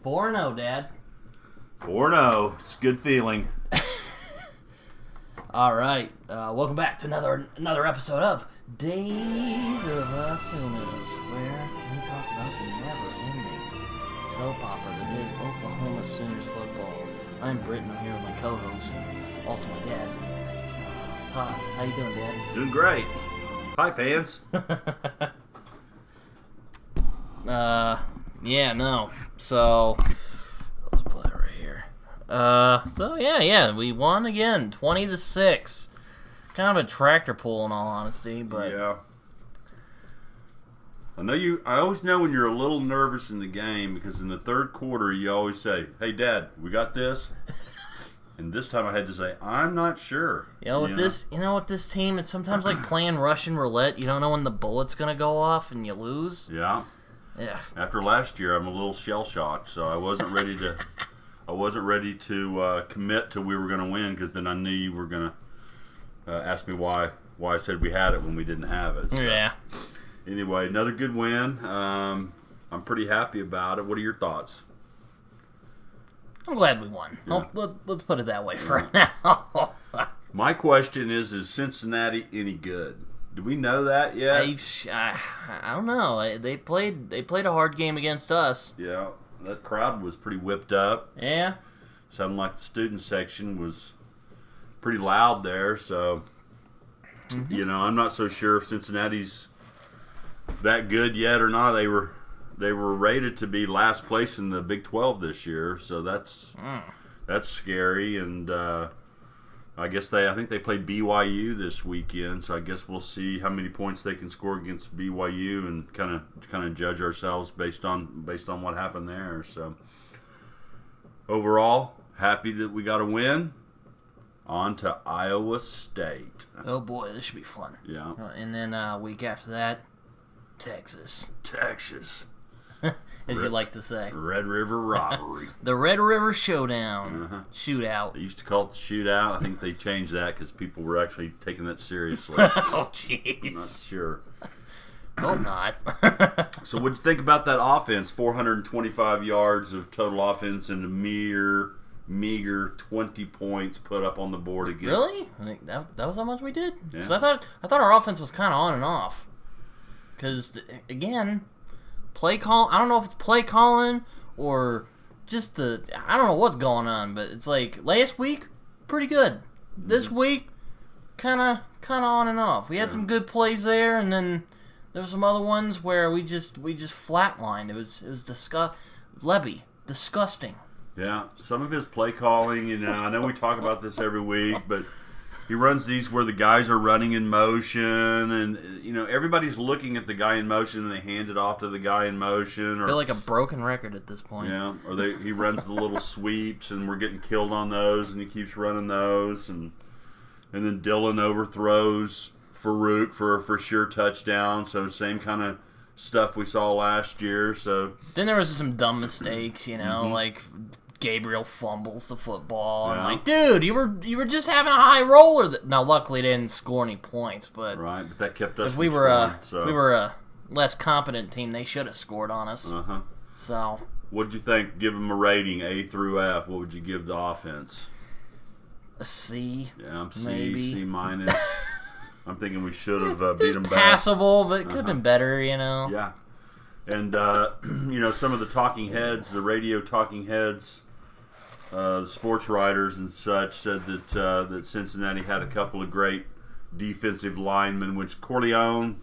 4-0, Dad. 4-0. It's a good feeling. All right. Welcome back to another episode of Days of Us Sooners, where we talk about the never-ending soap opera that is Oklahoma Sooners football. I'm Britton. I'm here with my co-host, also my dad, Todd. How you doing, Dad? Doing great. Hi, fans. So, let's put it right here. We won again, 20-6. Kind of a tractor pull, in all honesty, but Yeah. I always know when you're a little nervous in the game because in the third quarter you always say, "Hey, Dad, we got this." And this time I had to say, "I'm not sure." with this team, it's sometimes like playing Russian roulette. You don't know when the bullet's gonna go off, and you lose. Yeah. Yeah. After last year, I'm a little shell shocked, so I wasn't ready to. Commit to we were going to win because then I knew you were going to ask me why I said we had it when we didn't have it. So. Yeah. Anyway, another good win. I'm pretty happy about it. What are your thoughts? I'm glad we won. Yeah. Let's put it that way for now. My question is Cincinnati any good? Do we know that yet? I don't know. They played a hard game against us. Yeah, that crowd was pretty whipped up. Yeah. Sounded like the student section was pretty loud there. So, I'm not so sure if Cincinnati's that good yet or not. They were rated to be last place in the Big 12 this year, so that's scary. And I think they play BYU this weekend, so I guess we'll see how many points they can score against BYU and kind of judge ourselves based on what happened there. So overall, happy that we got a win. On to Iowa State. Oh boy, this should be fun. Yeah. And then a week after that, Texas. As you like to say. Red River Robbery. The Red River Showdown. Shootout. They used to call it the shootout. I think they changed that because people were actually taking that seriously. Oh, jeez. I'm not sure. Hope not. So what'd you think about that offense? 425 yards of total offense and a meager 20 points put up on the board against. Really? I think that was how much we did? Yeah. Because I thought our offense was kind of on and off. Because, again, play call. I don't know if it's play calling or just I don't know what's going on, but it's like last week, pretty good. This week, kind of on and off. We had some good plays there, and then there were some other ones where we just flatlined. It was Lebby, disgusting. Yeah, some of his play calling, I know we talk about this every week, but he runs these where the guys are running in motion, and everybody's looking at the guy in motion, and they hand it off to the guy in motion. I feel like a broken record at this point. Yeah, or he runs the little sweeps, and we're getting killed on those, and he keeps running those, and then Dylan overthrows Farouk for a for sure touchdown. So same kind of stuff we saw last year. So then there was some dumb mistakes, like Gabriel fumbles the football. Yeah. I'm like, dude, you were just having a high roller. Now, luckily, they didn't score any points, but that kept us. If we were a less competent team, they should have scored on us. So, what'd you think? Give them a rating, A through F. What would you give the offense? A C. Yeah, C, maybe. C minus. I'm thinking we should have beat them back. Passable, but it could have been better, Yeah, and some of the talking heads, the radio talking heads. The sports writers and such said that Cincinnati had a couple of great defensive linemen, which Corleone,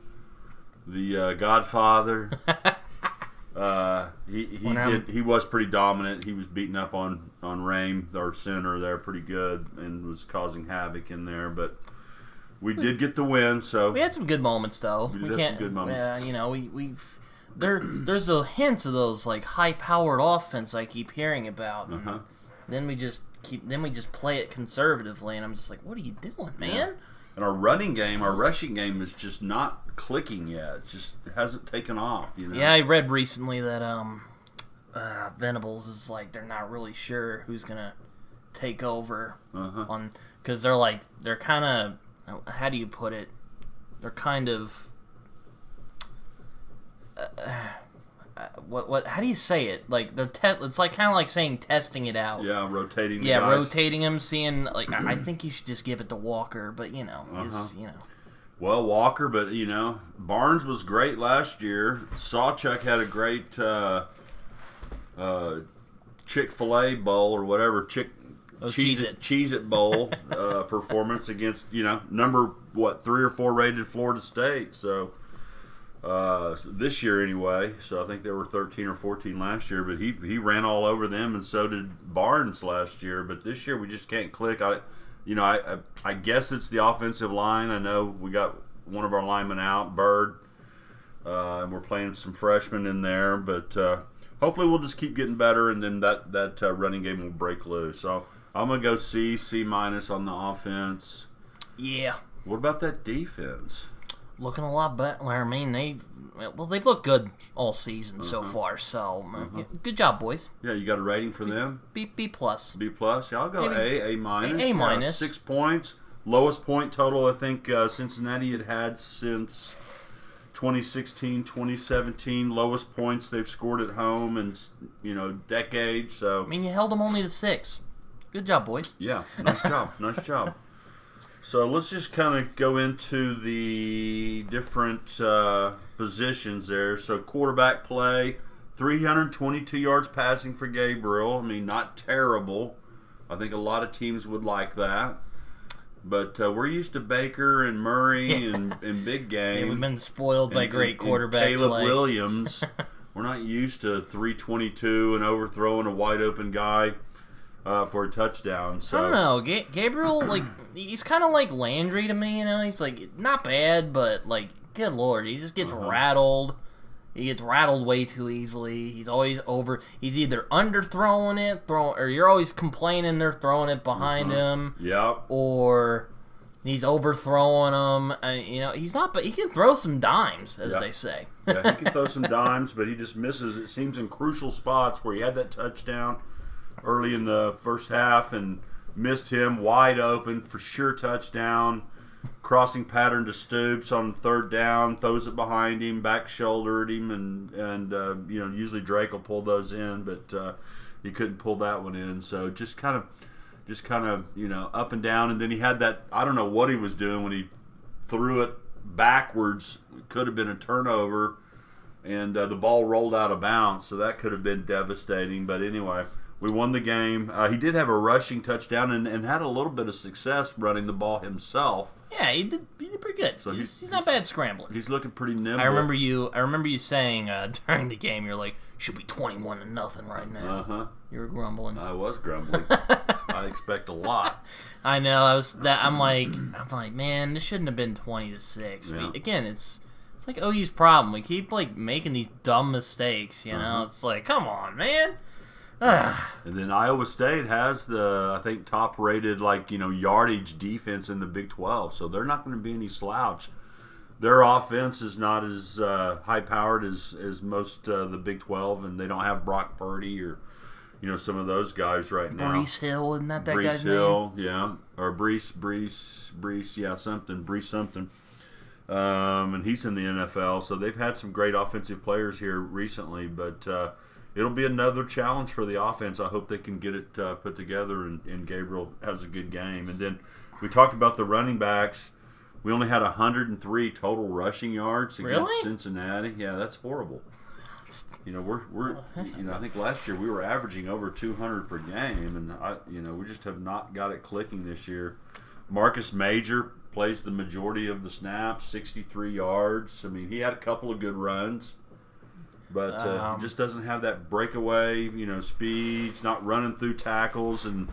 the Godfather, he was pretty dominant. He was beating up on Rame, our center there, pretty good, and was causing havoc in there. But we did get the win. So we had some good moments, though. We did have some good moments. Yeah, there's a hints of those like high-powered offense I keep hearing about. Then we just play it conservatively, and I'm just like, what are you doing, man? Yeah. And our rushing game is just not clicking yet. It just hasn't taken off, Yeah, I read recently that Venables is like they're not really sure who's gonna take over on because they're kind of how do you put it? They're kind of what? How do you say it? Like they're it's like kind of like saying testing it out. Yeah, rotating. Yeah, guys. rotating him, seeing like I think you should just give it to Walker, but you know. Well, Walker, but Barnes was great last year. Sawchuk had a great Chick-fil-A bowl or whatever Cheez-It Bowl performance against number 3 or 4 rated Florida State. So this year anyway. So I think they were 13 or 14 last year, but he ran all over them, and so did Barnes last year. But this year we just can't click. I guess it's the offensive line. I know we got one of our linemen out, Bird, and we're playing some freshmen in there. But hopefully we'll just keep getting better, and then that running game will break loose. So I'm going to go C minus on the offense. Yeah. What about that defense? Looking a lot better. I mean, they've looked good all season so far. So good job, boys. Yeah, you got a rating for them? B plus. B plus. Yeah, I'll go A minus. A minus. 6 points. Lowest point total I think Cincinnati had since 2016, 2017. Lowest points they've scored at home in decades. So I mean, you held them only to 6. Good job, boys. Yeah, nice job. Nice job. So let's just kind of go into the different positions there. So quarterback play, 322 yards passing for Gabriel. I mean, not terrible. I think a lot of teams would like that. But we're used to Baker and Murray and Big Game. Yeah, we've been spoiled by great quarterback Caleb play. Williams. We're not used to 322 and overthrowing a wide open guy for a touchdown. So I don't know. Gabriel, he's kind of like Landry to me. He's like not bad, but like, good lord, he just gets rattled. He gets rattled way too easily. He's always He's either underthrowing it, or you're always complaining they're throwing it behind him. Yep. Or he's overthrowing them. He's not, but he can throw some dimes, as they say. Yeah, he can throw some dimes, but he just misses. It seems in crucial spots where he had that touchdown early in the first half and missed him wide open for sure touchdown. Crossing pattern to Stoops on 3rd down, throws it behind him, back shouldered him, and usually Drake will pull those in, but he couldn't pull that one in. So just kind of up and down, and then he had that, I don't know what he was doing when he threw it backwards. It could have been a turnover, and the ball rolled out of bounds, so that could have been devastating. But anyway, we won the game. He did have a rushing touchdown and had a little bit of success running the ball himself. Yeah, he did pretty good. So he's not bad scrambling. He's looking pretty nimble. I remember you saying during the game, you're like, should be 21-0 right now. You were grumbling. I was grumbling. I expect a lot. I know. I'm like, man, this shouldn't have been 20-6. Yeah. Again, it's like OU's problem. We keep like making these dumb mistakes. It's like, come on, man. And then Iowa State has the, I think, top-rated yardage defense in the Big 12, so they're not going to be any slouch. Their offense is not as high-powered as most the Big 12, and they don't have Brock Purdy or some of those guys right now. Brees Hill, isn't that Brees guy's Hill, name? yeah, or Brees, yeah, something, Brees something. And he's in the NFL, so they've had some great offensive players here recently, but it'll be another challenge for the offense. I hope they can get it put together, and Gabriel has a good game. And then we talked about the running backs. We only had 103 total rushing yards against Cincinnati. Yeah, that's horrible. We're I think last year we were averaging over 200 per game, and we just have not got it clicking this year. Marcus Major plays the majority of the snaps, 63 yards. I mean, he had a couple of good runs. But he just doesn't have that breakaway, speed. He's not running through tackles and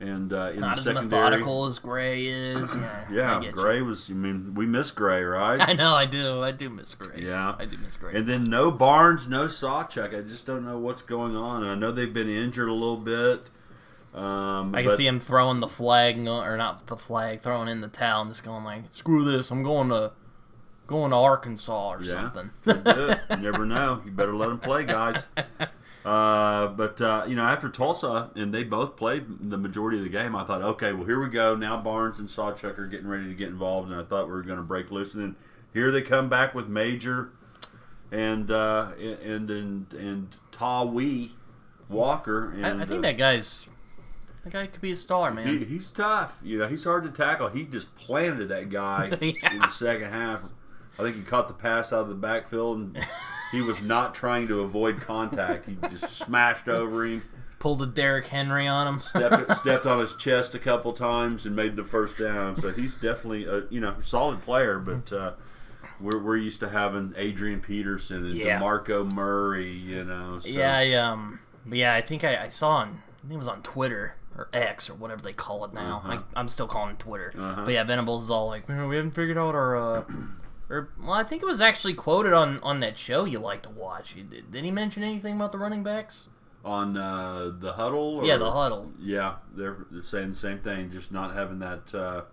in the secondary. Not as methodical as Gray is. Yeah, Gray was. I mean, we miss Gray, right? I know, I do. I do miss Gray. Yeah, I do miss Gray. And then no Barnes, no Sawchuk. I just don't know what's going on. And I know they've been injured a little bit. I can see him throwing the flag, or not the flag, throwing in the towel and just going like, "Screw this! I'm going to Arkansas or something." Could do it. You never know. You better let them play, guys. But after Tulsa, and they both played the majority of the game, I thought, okay, well, here we go. Now Barnes and Sawchuk are getting ready to get involved, and I thought we were going to break loose. And then here they come back with Major and Tawee Walker. And, I think that guy could be a star, man. He's tough. He's hard to tackle. He just planted that guy in the second half. I think he caught the pass out of the backfield, and he was not trying to avoid contact. He just smashed over him. Pulled a Derrick Henry on him. stepped on his chest a couple times and made the first down. So he's definitely a solid player, but we're used to having Adrian Peterson and DeMarco Murray, So. Yeah, I think I saw I think it was on Twitter or X or whatever they call it now. I'm still calling it Twitter. But yeah, Venables is all like, we haven't figured out our I think it was actually quoted on that show you like to watch. Did he mention anything about the running backs? On the huddle? Yeah, the huddle. Yeah, they're saying the same thing, just not having that,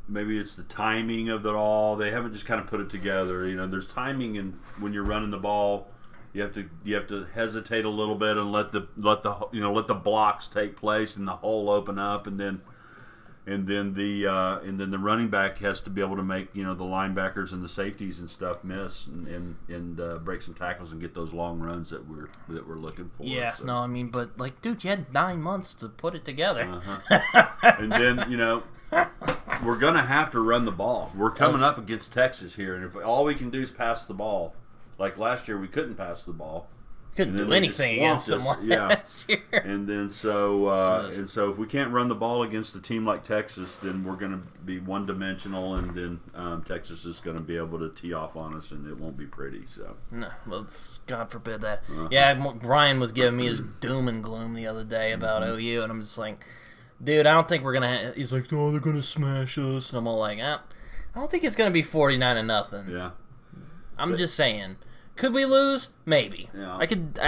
maybe it's the timing of it all. They haven't just kind of put it together. There's timing, and when you're running the ball, you have to hesitate a little bit and let the blocks take place and the hole open up, and then the running back has to be able to make the linebackers and the safeties and stuff miss and break some tackles and get those long runs that we're looking for. Yeah, so. No, I mean, but dude, you had 9 months to put it together. And then we're gonna have to run the ball. We're coming up against Texas here, and if all we can do is pass the ball, like last year we couldn't pass the ball. Couldn't do anything against them last year. And then so if we can't run the ball against a team like Texas, then we're going to be one-dimensional, and then Texas is going to be able to tee off on us, and it won't be pretty. So no, well, God forbid that. Yeah, Ryan was giving me his doom and gloom the other day about OU, and I'm just like, dude, I don't think we're gonna. He's like, oh, they're gonna smash us, and I'm all like, I don't think it's gonna be 49-0. Yeah, I'm just saying. Could we lose? Maybe. Yeah. I could.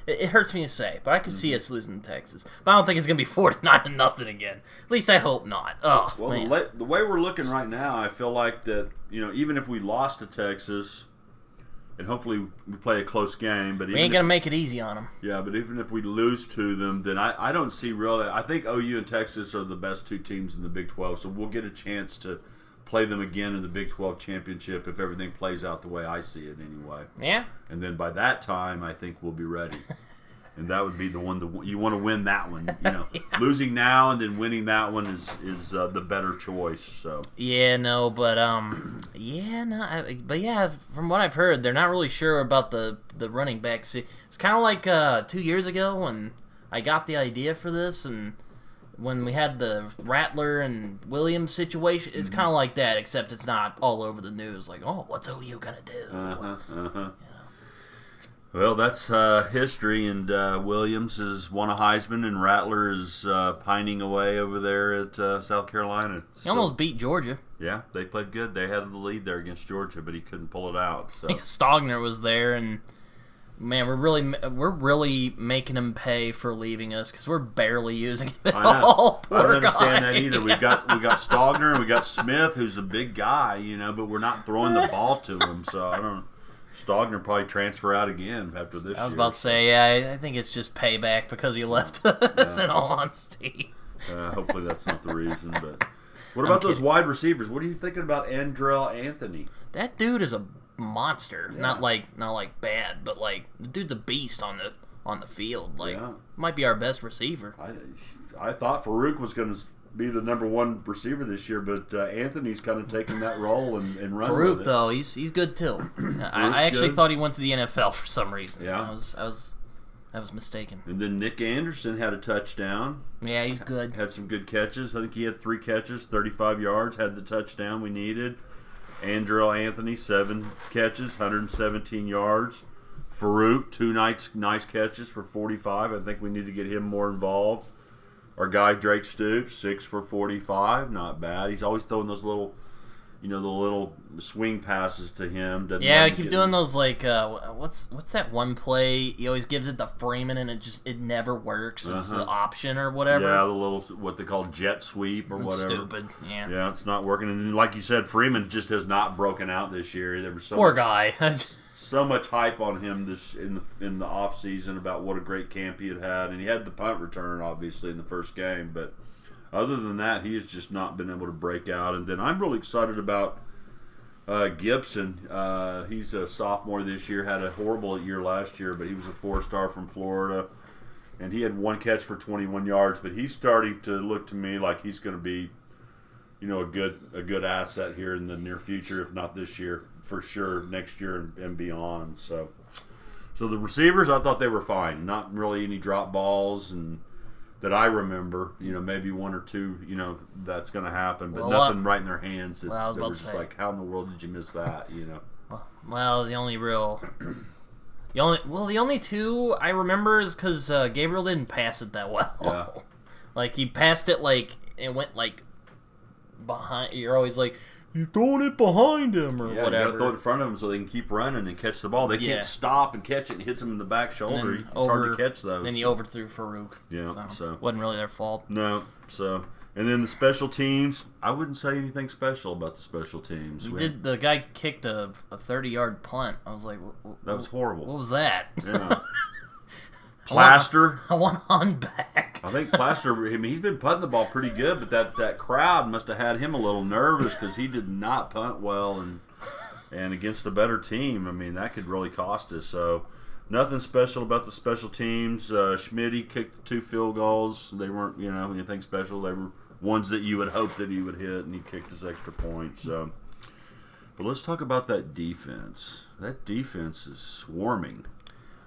It hurts me to say, but I could see us losing to Texas. But I don't think it's gonna be 49-0 again. At least I hope not. Oh, well, man. The way we're looking right now, I feel like that even if we lost to Texas, and hopefully we play a close game, but we ain't gonna make it easy on them. Yeah, but even if we lose to them, then I don't see really. I think OU and Texas are the best two teams in the Big 12, so we'll get a chance to play them again in the Big 12 championship if everything plays out the way I see it anyway. Yeah. And then by that time, I think we'll be ready. And that would be the one you want to win that one. Yeah. Losing now and then winning that one is the better choice. So. Yeah, no, but from what I've heard, they're not really sure about the running backs. It's kind of like 2 years ago when I got the idea for this, and when we had the Rattler and Williams situation, it's kind of like that, except it's not all over the news. Like, oh, what's OU gonna do? Well, that's history, and Williams has won a Heisman, and Rattler is pining away over there at South Carolina. He almost beat Georgia. Yeah, they played good. They had the lead there against Georgia, but he couldn't pull it out. So. Yeah, Stogner was there, and man, we're really making him pay for leaving us because we're barely using him at all. I don't understand that either. We got Stogner and we got Smith, who's a big guy, but we're not throwing the ball to him. So I don't. Stogner probably transfer out again after this. I was about to say, yeah, I think it's just payback because he left us. In all honesty. Hopefully that's not the reason. But what about those wide receivers? What are you thinking about Andrell Anthony? That dude is a monster. Yeah. Not like bad, but like the dude's a beast on the field. Like might be our best receiver. I thought Farouk was going to be the number one receiver this year, but Anthony's kind of taken that role and run Farouk, with it. though, he's good too. I actually thought he went to the NFL for some reason. Yeah, I was mistaken. And then Nick Anderson had a touchdown. Yeah, he's good. Had some good catches. I think he had 3 catches, 35 yards. Had the touchdown we needed. Andrell Anthony, 7 catches, 117 yards. Farouk, 2 nice catches for 45. I think we need to get him more involved. Our guy Drake Stoops, 6 for 45, not bad. He's always throwing those little, the little swing passes to him. I keep doing those like what's that one play? He always gives it to Freeman and it never works. It's the option or whatever. Yeah, the little what they call jet sweep or whatever. Stupid. Yeah. Yeah, it's not working. And like you said, Freeman just has not broken out this year. There was poor guy. So much hype on him in the off season about what a great camp he had, and he had the punt return obviously in the first game. But other than that, he has just not been able to break out. And then I'm really excited about Gibson, he's a sophomore this year. Had a horrible year last year, but he was a 4-star from Florida, and he had 1 catch for 21 yards. But he's starting to look to me like he's going to be, a good asset here in the near future, if not this year, for sure next year and beyond. So the receivers, I thought they were fine. Not really any drop balls and that I remember. Maybe 1 or 2. That's going to happen, but nothing right in their hands. That, I was that about were to just say. like, how in the world did you miss that? Well, the only 2 I remember is because Gabriel didn't pass it that well. Yeah. Like he passed it it went behind. You're always like, you're throwing it behind him or Yeah, whatever. you got to throw it in front of them so they can keep running and catch the ball. They can't stop and catch it and hits them in the back shoulder. It's hard to catch those. Then he overthrew Farouk. Yeah, so wasn't really their fault. No, so and then the special teams. I wouldn't say anything special about the special teams. The guy kicked a 30-yard punt. I was like, that was horrible. What was that? Yeah. Plaster. I want on back. I think Plaster. He's been punting the ball pretty good, but that crowd must have had him a little nervous because he did not punt well, and against a better team, that could really cost us. So nothing special about the special teams. Schmitty kicked 2 field goals. They weren't anything special. They were ones that you would hope that he would hit, and he kicked his extra point. So, but let's talk about that defense. That defense is swarming.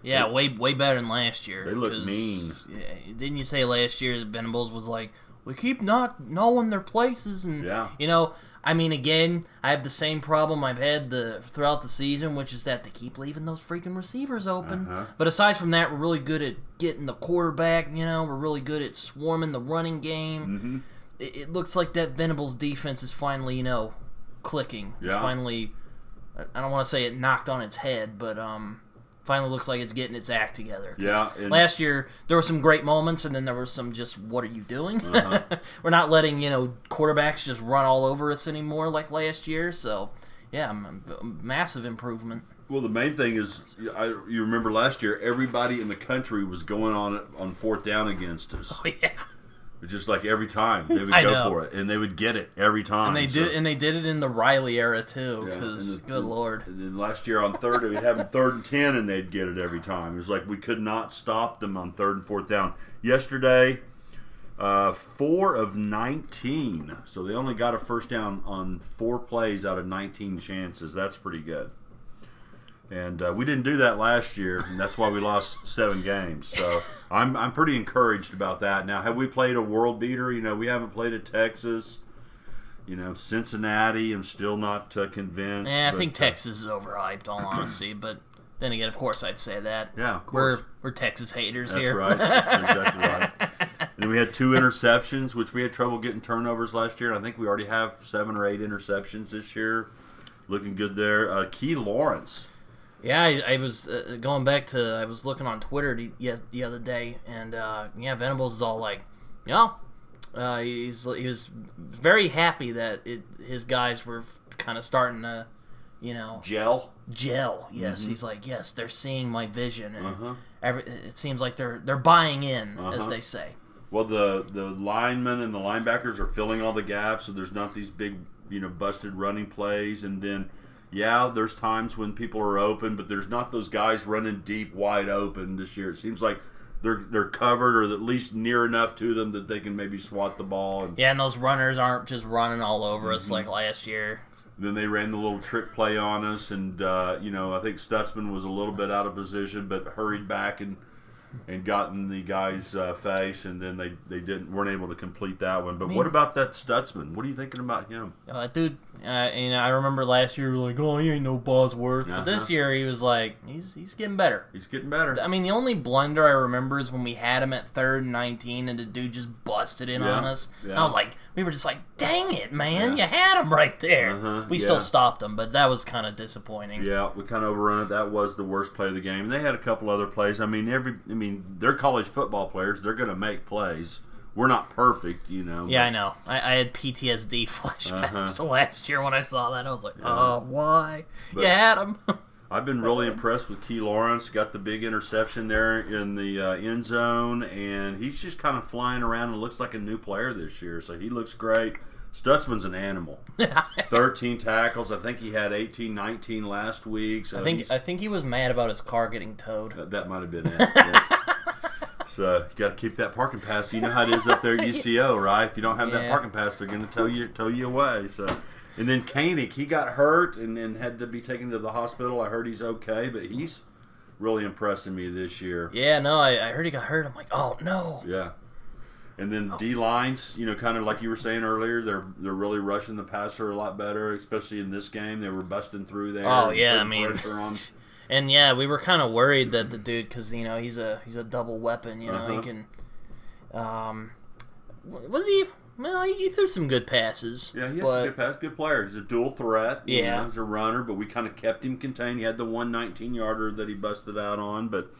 Yeah, way better than last year. They look mean. Yeah, didn't you say last year the Venables was like, we keep not knowing their places? And, again, I have the same problem I've had throughout the season, which is that they keep leaving those freaking receivers open. Uh-huh. But aside from that, we're really good at getting the quarterback, we're really good at swarming the running game. Mm-hmm. It looks like that Venables defense is finally, clicking. Yeah. It's finally, I don't want to say it knocked on its head, but finally looks like it's getting its act together. Yeah. Last year, there were some great moments, and then there were some just, what are you doing? Uh-huh. We're not letting, quarterbacks just run all over us anymore like last year. So, yeah, massive improvement. Well, the main thing is, you remember last year, everybody in the country was going on 4th down against us. Oh, yeah. Just like every time they would go for it, and they would get it every time. And they did it in the Riley era too. Because good lord. And then last year on 3rd, we'd have them 3rd and 10, and they'd get it every time. It was like we could not stop them on 3rd and 4th down. Yesterday, 4 of 19, so they only got a first down on 4 plays out of 19 chances. That's pretty good. And we didn't do that last year, and that's why we lost 7 games. So I'm pretty encouraged about that. Now, have we played a world beater? We haven't played at Texas. Cincinnati, I'm still not convinced. Yeah, I think Texas is overhyped, all honesty. But then again, of course, I'd say that. Yeah, of course. We're Texas haters that's here. Right. That's exactly right. And we had 2 interceptions, which we had trouble getting turnovers last year. I think we already have 7 or 8 interceptions this year. Looking good there. Key Lawrence. Yeah, I was going back to, I was looking on Twitter the other day, and Venables is all like, he was very happy that his guys were kind of starting to, Gel, yes. Mm-hmm. He's like, yes, they're seeing my vision, and it seems like they're buying in, as they say. Well, the linemen and the linebackers are filling all the gaps, so there's not these big, busted running plays, and then there's times when people are open, but there's not those guys running deep, wide open this year. It seems like they're covered, or at least near enough to them that they can maybe swat the ball. And those runners aren't just running all over us like last year. Then they ran the little trick play on us, and I think Stutzman was a little bit out of position, but hurried back and got in the guy's face, and then they weren't able to complete that one. But what about that Stutzman? What are you thinking about him? That dude, I remember last year we were like, oh, he ain't no Bosworth. But this year he was like, he's getting better. He's getting better. I mean, the only blunder I remember is when we had him at 3rd and 19, and the dude just busted in on us. Yeah. And I was like, we were just like, dang it, man, you had him right there. We still stopped him, but that was kind of disappointing. Yeah, we kind of overrun it. That was the worst play of the game. And they had a couple other plays. They're college football players. They're going to make plays. We're not perfect, Yeah, I know. I had PTSD flashbacks to last year when I saw that. I was like, why? But you had him. I've been really impressed with Key Lawrence. Got the big interception there in the end zone, and he's just kind of flying around and looks like a new player this year. So he looks great. Stutzman's an animal. 13 tackles. I think he had 18, 19 last week. So I think he was mad about his car getting towed. That might have been it. Yeah. So you got to keep that parking pass. You know how it is up there at UCO, right? If you don't have that parking pass, they're going to tow you away. So, and then Koenig, he got hurt and then had to be taken to the hospital. I heard he's okay, but he's really impressing me this year. Yeah, no, I heard he got hurt. I'm like, oh no. Yeah. And then D-lines, kind of like you were saying earlier, they're really rushing the passer a lot better, especially in this game. They were busting through there. Oh yeah, I mean, pressure on. And yeah, we were kind of worried that the dude, because he's a double weapon. He can. Was he? Well, he threw some good passes. Yeah, he had some good passes. Good player. He's a dual threat. Yeah, he's a runner, but we kind of kept him contained. He had the 119-yarder that he busted out on, but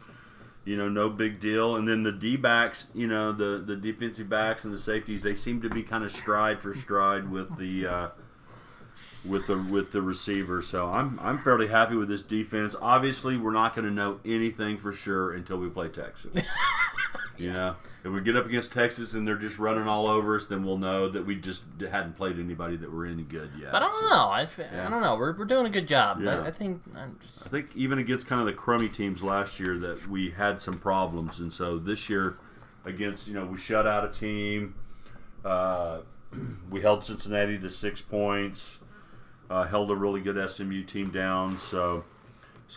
no big deal. And then the D-backs, the defensive backs and the safeties, they seem to be kind of stride for stride with the. With the receiver, so I'm fairly happy with this defense. Obviously, we're not going to know anything for sure until we play Texas. If we get up against Texas and they're just running all over us, then we'll know that we just hadn't played anybody that were any good yet. But I don't know. I don't know. We're doing a good job. Yeah. I think even against kind of the crummy teams last year that we had some problems, and so this year against we shut out a team. We held Cincinnati to 6 points. Held a really good SMU team down, so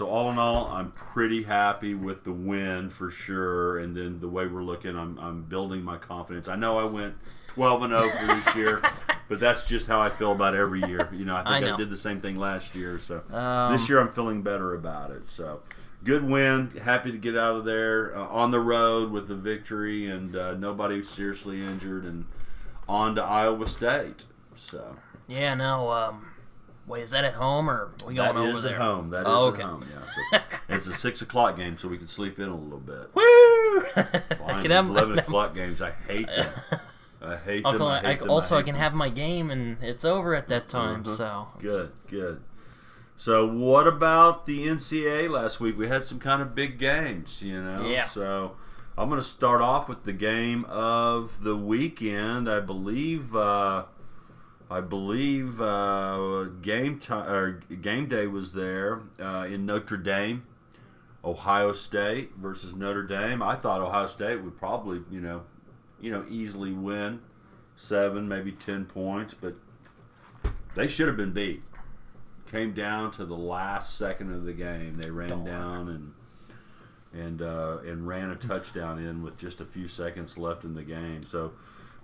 all in all, I'm pretty happy with the win for sure. And then the way we're looking, I'm building my confidence. I know I went 12-0 for this year, but that's just how I feel about every year. I think I did the same thing last year, so this year I'm feeling better about it. So good win, happy to get out of there on the road with the victory, and nobody seriously injured, and on to Iowa State. So yeah, no. Wait, is that at home or are we going over there? That is at home. That is at home, yeah. So it's a 6 o'clock game, so we can sleep in a little bit. Woo! Fine, these 11 o'clock games, I hate them. I hate them. I can have my game, and it's over at that time. So Good. So what about the NCAA last week? We had some kind of big games, Yeah. So I'm going to start off with the game of the weekend. I believe game day was there in Notre Dame, Ohio State versus Notre Dame. I thought Ohio State would probably, easily win 7, maybe 10 points, but they should have been beat. Came down to the last second of the game. They ran down and ran a touchdown in with just a few seconds left in the game. So,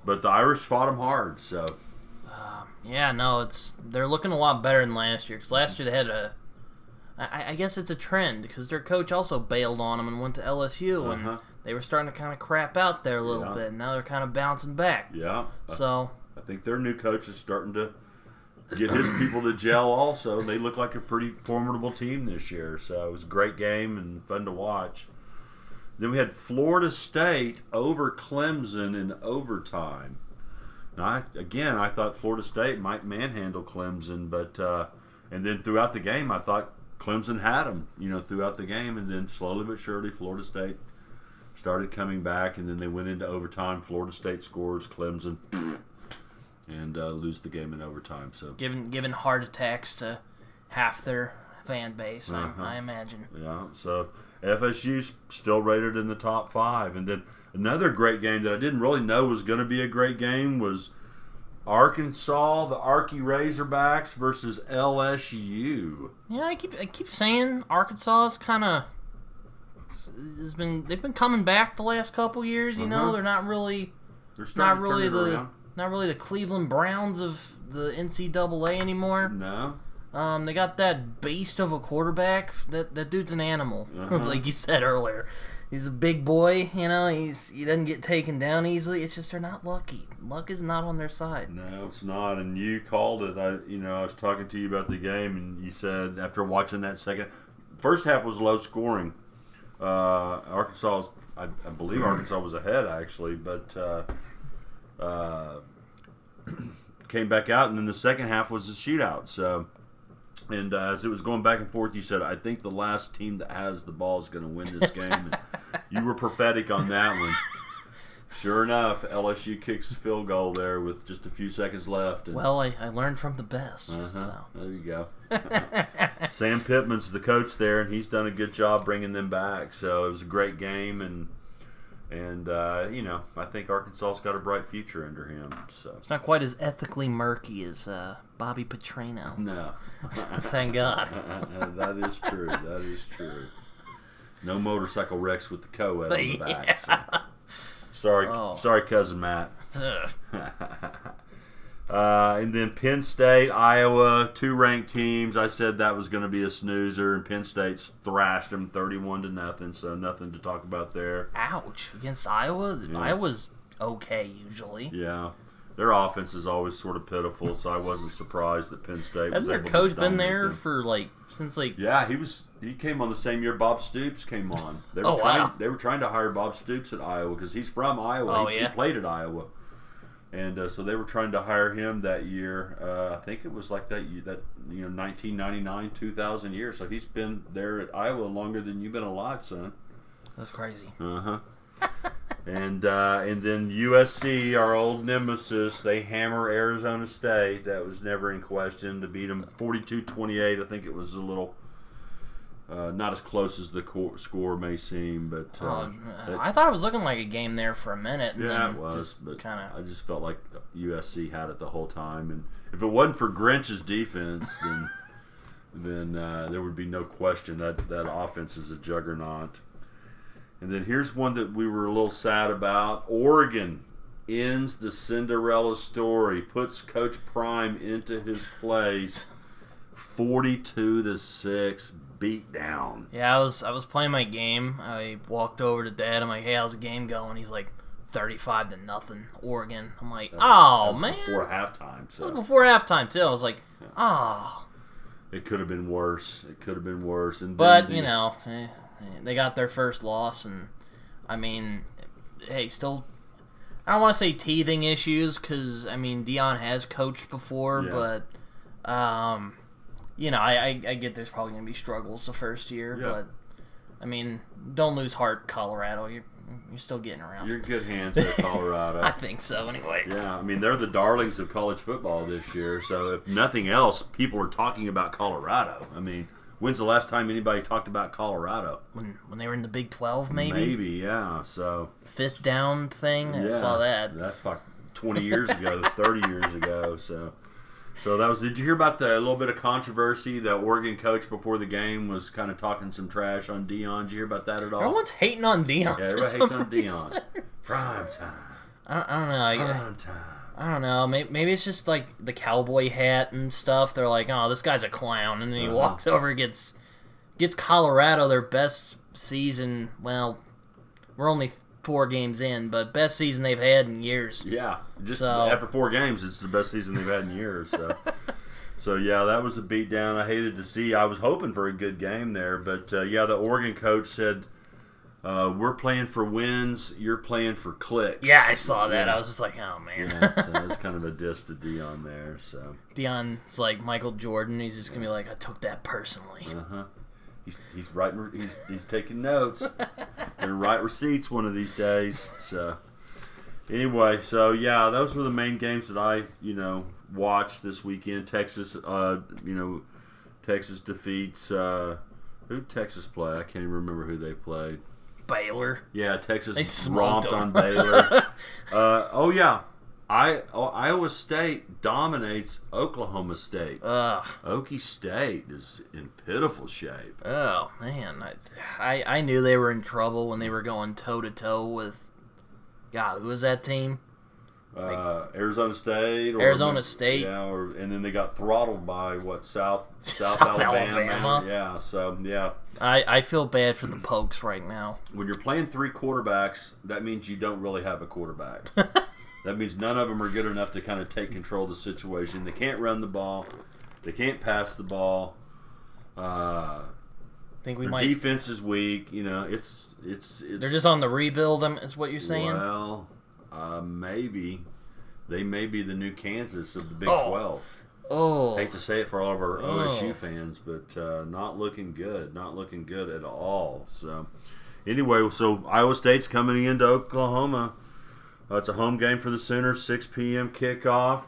but the Irish fought them hard. So. They're looking a lot better than last year, because last year they had I guess it's a trend, because their coach also bailed on them and went to LSU, and they were starting to kind of crap out there a little bit, and now they're kind of bouncing back. Yeah. So I think their new coach is starting to get his people to gel also. They look like a pretty formidable team this year, so it was a great game and fun to watch. Then we had Florida State over Clemson in overtime. Now, I thought Florida State might manhandle Clemson, but and then throughout the game, I thought Clemson had them, throughout the game, and then slowly but surely, Florida State started coming back, and then they went into overtime. Florida State scores, Clemson, and lose the game in overtime. So giving heart attacks to half their fan base, I imagine. Yeah, so FSU's still rated in the top 5, and then another great game that I didn't really know was going to be a great game was Arkansas, the Arky Razorbacks versus LSU. Yeah, I keep saying Arkansas is kind of they've been coming back the last couple years. They're not really the Cleveland Browns of the NCAA anymore. No. They got that beast of a quarterback. That dude's an animal, like you said earlier. He's a big boy, he doesn't get taken down easily. It's just they're not lucky. Luck is not on their side. No, it's not. And you called it. I was talking to you about the game, and you said after watching that first half was low scoring. Arkansas, I believe Arkansas was ahead actually, but came back out, and then the second half was a shootout. So. And as it was going back and forth, you said, I think the last team that has the ball is going to win this game. And you were prophetic on that one. Sure enough, LSU kicks the field goal there with just a few seconds left. And, well, I learned from the best. So. There you go. Sam Pittman's the coach there, and he's done a good job bringing them back. So it was a great game, and I think Arkansas's got a bright future under him. So it's not quite as ethically murky as Bobby Petrino. No. Thank God. That is true. That is true. No motorcycle wrecks with the co-ed on the back. Yeah. So. Sorry, cousin Matt. And then Penn State, Iowa, 2 ranked teams. I said that was going to be a snoozer, and Penn State's thrashed them 31-0. So nothing to talk about there. Ouch! Against Iowa, yeah. Iowa's okay usually. Yeah, their offense is always sort of pitiful. So I wasn't surprised that Penn State. Hasn't their coach been there for since? Yeah, he came on the same year Bob Stoops came on. They were trying to hire Bob Stoops at Iowa because he's from Iowa. He played at Iowa. And so they were trying to hire him that year. I think it was like that 1999, 2000 year. So he's been there at Iowa longer than you've been alive, son. That's crazy. And then USC, our old nemesis, they hammer Arizona State. That was never in question to beat them 42-28. I think it was a little. Not as close as the score may seem, but I thought it was looking like a game there for a minute. And yeah, it was, but I just felt like USC had it the whole time. And if it wasn't for Grinch's defense, then there would be no question that offense is a juggernaut. And then here's one that we were a little sad about. Oregon ends the Cinderella story, puts Coach Prime into his place, 42-6. Beat down. Yeah, I was playing my game. I walked over to Dad. I'm like, "Hey, how's the game going?" He's like, 35-0, Oregon. I'm like, "Oh man!" Before halftime. So. It was before halftime too. I was like, "Oh." It could have been worse. But they got their first loss, and I mean, hey, still. I don't want to say teething issues because Dion has coached before, but. I get there's probably going to be struggles the first year, but, don't lose heart, Colorado. You're still getting around. You're in good hands there, Colorado. I think so, anyway. Yeah, they're the darlings of college football this year, so if nothing else, people are talking about Colorado. When's the last time anybody talked about Colorado? When they were in the Big 12, maybe? Maybe, yeah, so... Fifth down thing? I saw that. That's like 20 years ago, 30 years ago, so... So that was. Did you hear about the little bit of controversy? The Oregon coach before the game was kind of talking some trash on Dion. Did you hear about that at all? Everyone's hating on Dion. Yeah, everyone hates on Dion. Prime time. I don't know. Prime time. I don't know. Maybe it's just like the cowboy hat and stuff. They're like, "Oh, this guy's a clown," and then he walks over and gets Colorado their best season. Well, we're only 4 games in, but best season they've had in years. Yeah, after 4 games, it's the best season they've had in years. So yeah, that was a beatdown. I hated to see. I was hoping for a good game there, but the Oregon coach said, "We're playing for wins. You're playing for clicks." Yeah, I saw that. I was just like, "Oh man." Yeah, so it's kind of a diss to Dion there. So Dion's like Michael Jordan. He's just gonna be like, "I took that personally." He's writing. He's taking notes. Gonna write receipts one of these days. So anyway, those were the main games that I watched this weekend. Texas, Texas defeats. Who'd Texas play? I can't even remember who they played. Baylor. Yeah, Texas they romped on Baylor. Iowa State dominates Oklahoma State. Okie State is in pitiful shape. Oh, man. I knew they were in trouble when they were going toe-to-toe with... God, who was that team? Arizona State. Arizona State. Yeah, and then they got throttled by, South Alabama. Yeah, so, yeah. I feel bad for the Pokes right now. When you're playing 3 quarterbacks, that means you don't really have a quarterback. That means none of them are good enough to kind of take control of the situation. They can't run the ball. They can't pass the ball. Defense is weak. It's. They're just on the rebuild. Is what you're saying? Well, maybe they may be the new Kansas of the Big 12. Oh, hate to say it for all of our OSU fans, but not looking good. Not looking good at all. So anyway, Iowa State's coming into Oklahoma. It's a home game for the Sooners, 6 p.m. kickoff.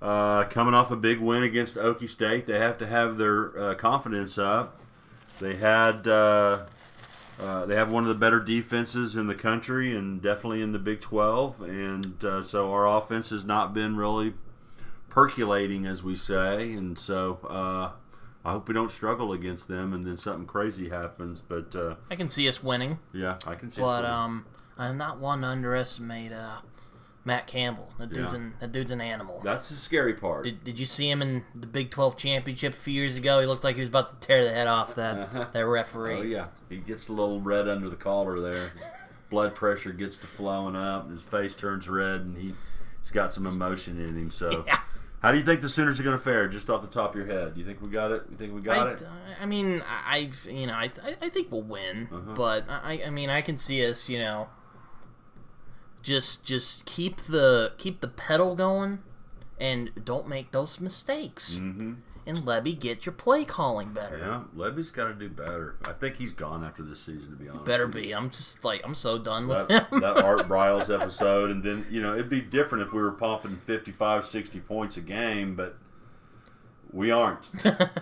Coming off a big win against Okie State, they have to have their confidence up. They have one of the better defenses in the country, and definitely in the Big 12. And so our offense has not been really percolating, as we say. And so I hope we don't struggle against them, and then something crazy happens. But I can see us winning. Yeah, I can see. But I'm not one to underestimate Matt Campbell. That dude's an animal. That's the scary part. Did you see him in the Big 12 championship a few years ago? He looked like he was about to tear the head off that referee. Oh yeah, he gets a little red under the collar there. His blood pressure gets to flowing up, and his face turns red, and he's got some emotion in him. So. Yeah. How do you think the Sooners are going to fare, just off the top of your head? Do you think we got it? You think we got it? I mean, I think we'll win, but I can see us, just keep the pedal going, and don't make those mistakes. Mm-hmm. And Lebby, get your play calling better. Yeah, Lebby's got to do better. I think he's gone after this season, to be honest. Better be. I'm so done with him. That Art Briles episode, and then, it'd be different if we were pumping 55, 60 points a game, but we aren't.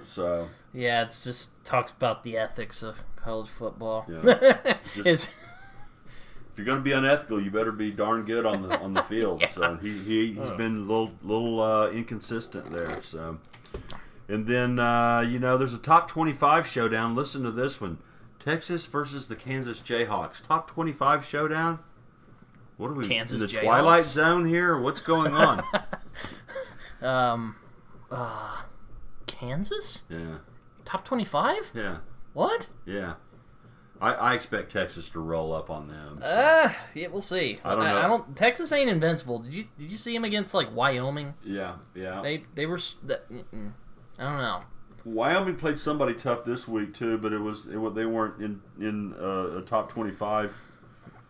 So yeah, it's just talks about the ethics of college football. Yeah. If you're going to be unethical, you better be darn good on the field. Yeah. So he's been a little inconsistent there. So. And then, there's a top 25 showdown. Listen to this one. Texas versus the Kansas Jayhawks. Top 25 showdown? What are we, Kansas in the Jayhawks? Twilight Zone here? What's going on? Kansas? Yeah. Top 25? Yeah. What? Yeah. I expect Texas to roll up on them. So. Yeah, we'll see. I don't know. Texas ain't invincible. Did you see him against Wyoming? Yeah. They were. I don't know. Wyoming played somebody tough this week too, but they weren't in a top 25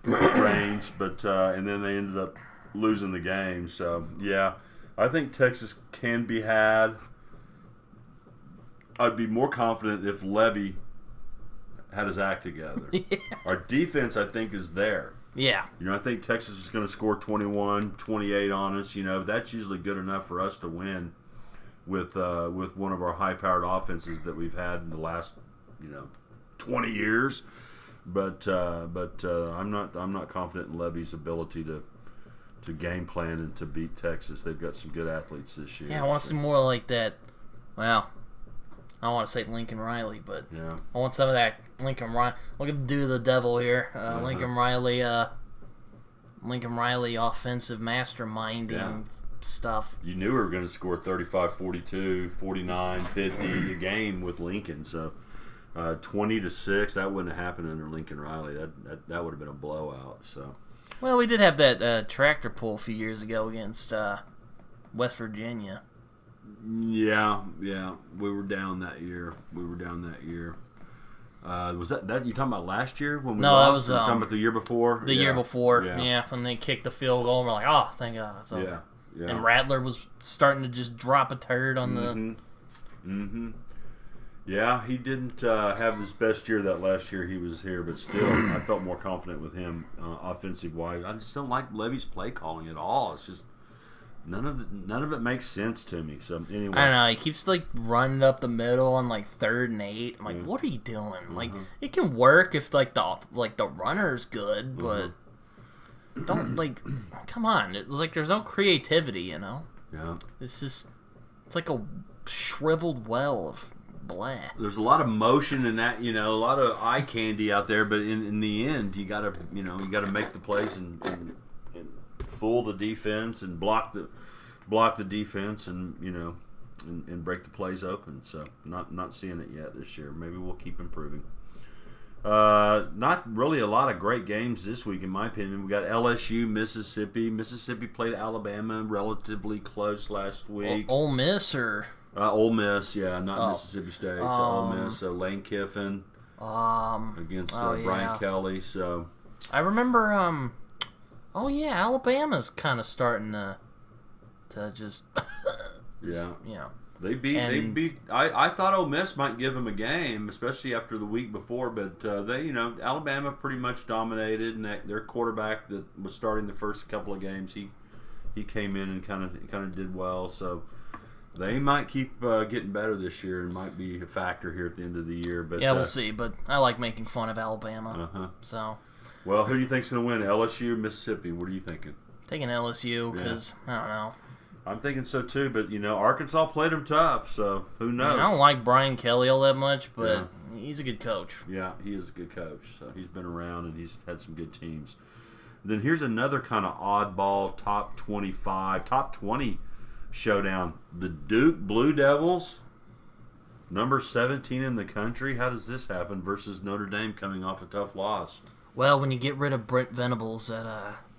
range. But and then they ended up losing the game. So yeah, I think Texas can be had. I'd be more confident if Lebby had his act together. Yeah. Our defense, I think, is there. Yeah. I think Texas is going to score 21, 28 on us. That's usually good enough for us to win with one of our high-powered offenses that we've had in the last, 20 years. But I'm not confident in Lebby's ability to game plan and to beat Texas. They've got some good athletes this year. Yeah, I want to see more like that. Well, I don't want to say Lincoln Riley, but yeah. I want some of that Lincoln Riley. Look at the dude of the devil here. Lincoln Riley offensive masterminding stuff. You knew we were going to score 35, 42, 49, 50 a game with Lincoln. So 20-6, that wouldn't have happened under Lincoln Riley. That would have been a blowout. So. Well, we did have that tractor pull a few years ago against West Virginia. Yeah, we were down that year. Was that you talking about last year when we No, lost? that was talking about the year before. Year before, yeah, when they kicked the field goal, and we're like, oh, thank God, that's over. Yeah. And Rattler was starting to just drop a turd on the. Mm-hmm. Yeah, he didn't have his best year that last year he was here, but still, I felt more confident with him offensive wise. I just don't like Lebby's play calling at all. It's just. None of it makes sense to me. So anyway, I don't know. He keeps running up the middle on 3rd and 8. I'm like, what are you doing? It can work if the runner's good, but don't come on. It's there's no creativity, Yeah. It's like a shriveled well of blah. There's a lot of motion in that, a lot of eye candy out there, but in the end, you gotta make the plays and fool the defense and block the defense and and break the plays open. So not seeing it yet this year. Maybe we'll keep improving. Not really a lot of great games this week in my opinion. We got LSU, Mississippi. Mississippi played Alabama relatively close last week. Ole Miss or Ole Miss, yeah, not Mississippi State. So Ole Miss. So Lane Kiffin against Brian Kelly. So I remember. Oh yeah, Alabama's kind of starting to just They beat. I thought Ole Miss might give them a game, especially after the week before. But Alabama pretty much dominated, and their quarterback that was starting the first couple of games, he came in and kind of did well. So they might keep getting better this year, and might be a factor here at the end of the year. But yeah, we'll see. But I like making fun of Alabama. So. Well, who do you think's going to win? LSU, Mississippi? What are you thinking? Taking LSU because I don't know. I'm thinking so too, but Arkansas played them tough, so who knows? I don't like Brian Kelly all that much, but he's a good coach. Yeah, he is a good coach. So he's been around and he's had some good teams. Then here's another kind of oddball top 20 showdown. The Duke Blue Devils, number 17 in the country. How does this happen versus Notre Dame coming off a tough loss? Well, when you get rid of Brent Venables at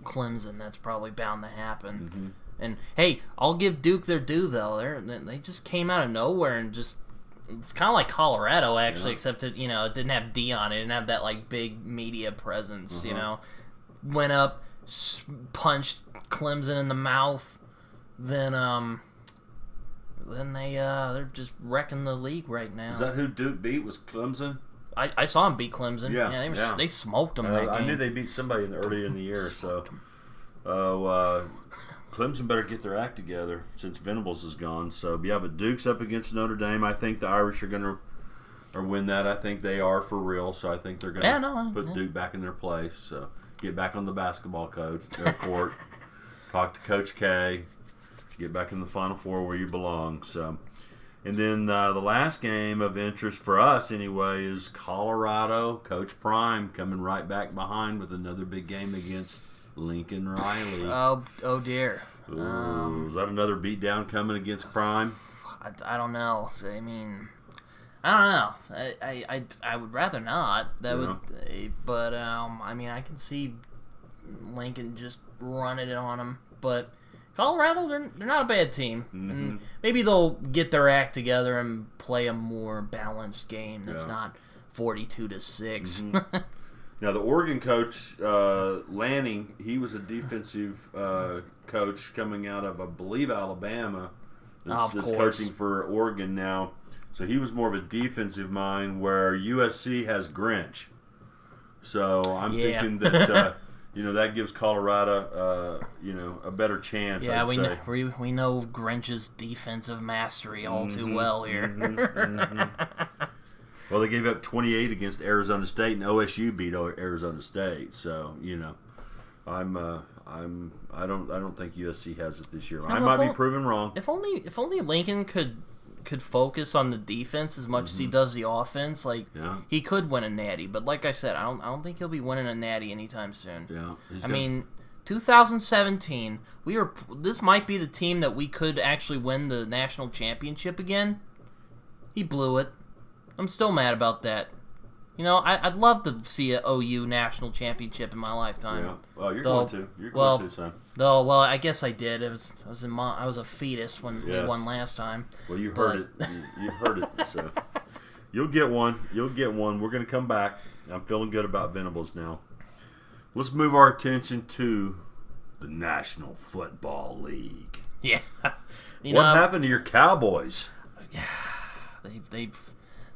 Clemson, that's probably bound to happen. Mm-hmm. And, hey, I'll give Duke their due, though. They just came out of nowhere and just... It's kind of like Colorado, actually, except it didn't have Dion. It didn't have that, big media presence, Went up, punched Clemson in the mouth. Then they're just wrecking the league right now. Is that who Duke beat? Was Clemson? I saw them beat Clemson. Yeah, they smoked them that game. I knew they beat somebody early in the year, so... Clemson better get their act together since Venables is gone. So, but Duke's up against Notre Dame. I think the Irish are going to win that. I think they are for real, so I think they're going to put Duke back in their place. So, get back on the basketball court, talk to Coach K, get back in the Final Four where you belong. So, and then the last game of interest for us, anyway, is Colorado. Coach Prime coming right back behind with another big game against Lincoln Riley. Oh dear. Is that another beatdown coming against Prime? I don't know. I mean, I don't know. I would rather not. But I mean, I can see Lincoln just running it on them. But Colorado, they're not a bad team. Mm-hmm. And maybe they'll get their act together and play a more balanced game that's not 42-6. Mm-hmm. Now, the Oregon coach, Lanning, he was a defensive coach coming out of, I believe, Alabama. That's coaching for Oregon now. So he was more of a defensive mind, where USC has Grinch. So I'm thinking that, that gives Colorado, a better chance, I'd say. We know Grinch's defensive mastery all too well here. Well, they gave up 28 against Arizona State, and OSU beat Arizona State. So I don't think USC has it this year. I might be proven wrong. If only Lincoln could focus on the defense as much as he does the offense, he could win a natty. But like I said, I don't think he'll be winning a natty anytime soon. Yeah, I mean, 2017, this might be the team that we could actually win the national championship again. He blew it. I'm still mad about that. I'd love to see an OU national championship in my lifetime. Yeah. Well, you're going to. You're going to, son. Well, I guess I did. I was a fetus when they won last time. Well, you heard it. You heard it. So you'll get one. You'll get one. We're going to come back. I'm feeling good about Venables now. Let's move our attention to the National Football League. Yeah. What happened to your Cowboys? Yeah.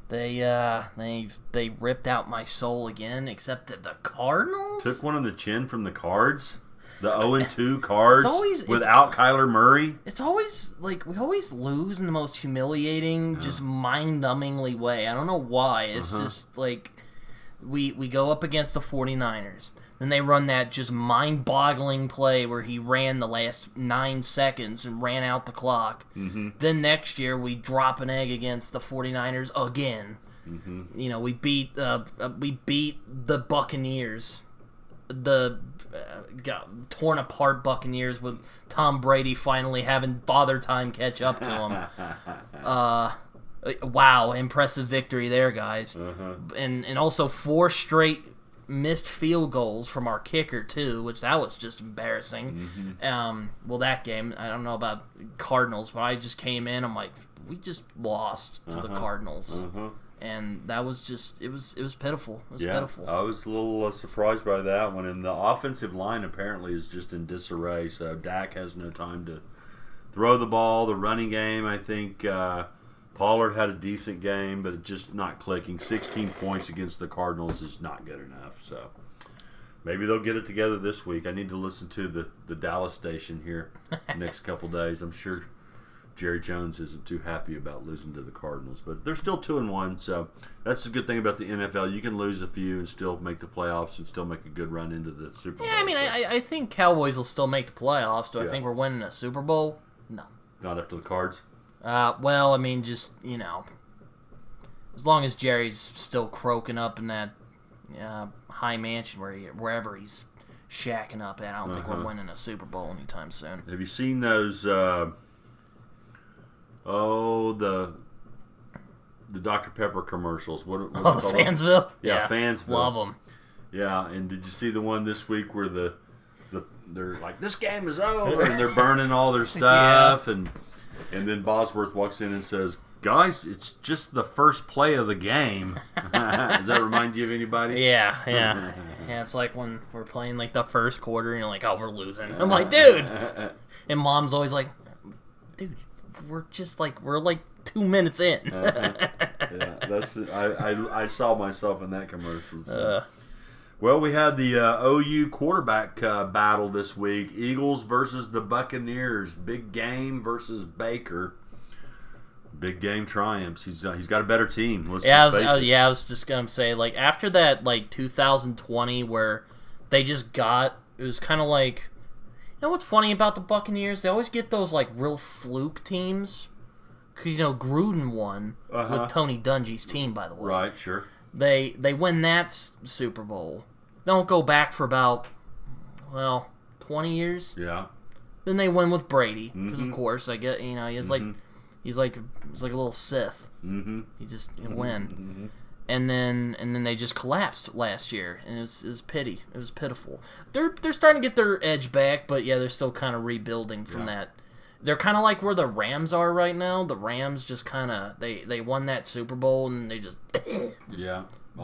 They ripped out my soul again, except that the Cardinals took one on the chin from the Cards. The 0-2 Cards without Kyler Murray. It's always we always lose in the most humiliating, just mind-numbingly way. I don't know why. It's just we go up against the 49ers. Then they run that just mind-boggling play where he ran the last 9 seconds and ran out the clock. Mm-hmm. Then next year we drop an egg against the 49ers again. Mm-hmm. We beat the Buccaneers, the torn apart Buccaneers, with Tom Brady finally having father time catch up to him. Wow, impressive victory there, guys. And also 4 straight missed field goals from our kicker too, which that was just embarrassing. Well, that game, I don't know about Cardinals, but I just came in, I'm like, we just lost to the Cardinals. And that was just, it was pitiful. It was pitiful. I was a little surprised by that one. And the offensive line apparently is just in disarray, so Dak has no time to throw the ball, the running game. I think Pollard had a decent game, but it's just not clicking. 16 points against the Cardinals is not good enough. So maybe they'll get it together this week. I need to listen to the Dallas station here the next couple days. I'm sure Jerry Jones isn't too happy about losing to the Cardinals, but they're still 2-1. So that's the good thing about the NFL. You can lose a few and still make the playoffs and still make a good run into the Super Bowl. Yeah, I mean, I think Cowboys will still make the playoffs. Do I think we're winning a Super Bowl? No. Not after the Cards? Well, I mean, just, as long as Jerry's still croaking up in that high mansion wherever he's shacking up at, I don't think we're winning a Super Bowl anytime soon. Have you seen those, the Dr. Pepper commercials? What Fansville? Yeah, Fansville. Love them. Yeah, and did you see the one this week where they're like, this game is over, and they're burning all their stuff, and then Bosworth walks in and says, guys, it's just the first play of the game. Does that remind you of anybody? Yeah. Yeah, it's like when we're playing like the first quarter and you're like, oh, we're losing. I'm like, dude. And Mom's always like, dude, we're like 2 minutes in. Yeah, that's it. I saw myself in that commercial. So. Well, we had the OU quarterback battle this week. Eagles versus the Buccaneers. Big Game versus Baker. Big Game triumphs. He's got a better team. I was just gonna say, like, after that, like 2020, where they just it was kind of like, what's funny about the Buccaneers? They always get those like real fluke teams. Because Gruden won with Tony Dungy's team, by the way. Right, sure. They win that Super Bowl. Don't go back for about 20 years. Yeah. Then they win with Brady because of course I get he's like a little Sith. Mm-hmm. He just win. Mm-hmm. And then they just collapsed last year, and it was pity. It was pitiful. They're starting to get their edge back, but yeah, they're still kind of rebuilding from that. They're kind of like where the Rams are right now. The Rams just kind of they won that Super Bowl and they just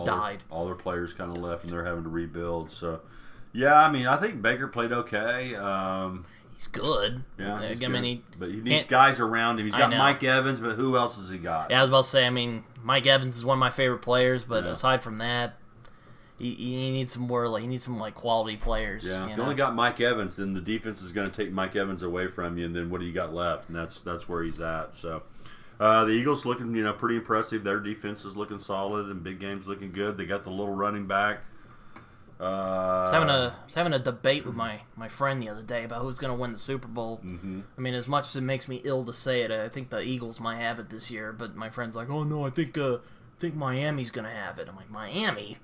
died. All their players kind of left and they're having to rebuild. So yeah, I mean, I think Baker played okay. He's good. Yeah, he's good. But he needs guys around him. He's got Mike Evans, but who else has he got? Yeah, I was about to say. I mean, Mike Evans is one of my favorite players, but aside from that, he needs some more. Like, he needs some quality players. Yeah, if you only got Mike Evans, then the defense is going to take Mike Evans away from you, and then what do you got left? And that's where he's at. So the Eagles looking pretty impressive. Their defense is looking solid, and Big Game's looking good. They got the little running back. I was having a debate with my friend the other day about who's going to win the Super Bowl. Mm-hmm. I mean, as much as it makes me ill to say it, I think the Eagles might have it this year. But my friend's like, "Oh no, I think Miami's going to have it." I'm like, "Miami?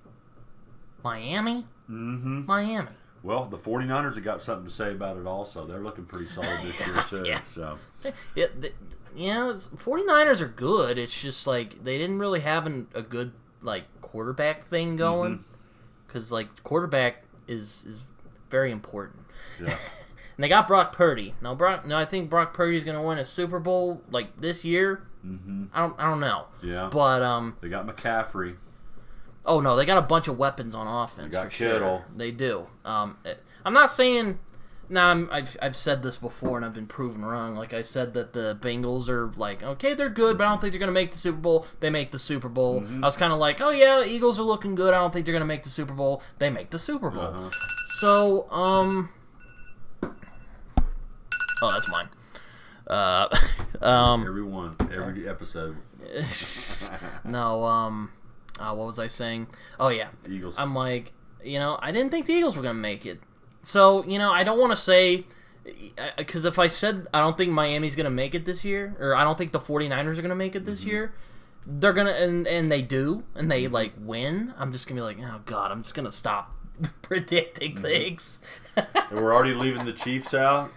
Mm-hmm. Miami." Well, the 49ers have got something to say about it also. They're looking pretty solid this year too. Yeah. So. 49ers are good. It's just like they didn't really have a good quarterback thing going. Mm-hmm. Because, quarterback is very important. Yeah. And they got Brock Purdy. Now, I think Brock Purdy's going to win a Super Bowl, this year. Mm-hmm. I don't know. Yeah. But, they got McCaffrey. Oh, no, they got a bunch of weapons on offense, they got for Kittle. Sure. They do. I'm not saying... I've said this before, and I've been proven wrong. Like I said that the Bengals are okay, they're good, but I don't think they're going to make the Super Bowl. They make the Super Bowl. Mm-hmm. I was kind of like, oh yeah, Eagles are looking good. I don't think they're going to make the Super Bowl. They make the Super Bowl. Uh-huh. So, oh, that's mine. Every episode. No, what was I saying? Oh yeah, Eagles. I'm like, I didn't think the Eagles were going to make it. So, I don't want to say, because if I said I don't think Miami's going to make it this year, or I don't think the 49ers are going to make it this year, they're going to, and they do, and they, win, I'm just going to be like, oh, God, I'm just going to stop predicting things. And we're already leaving the Chiefs out?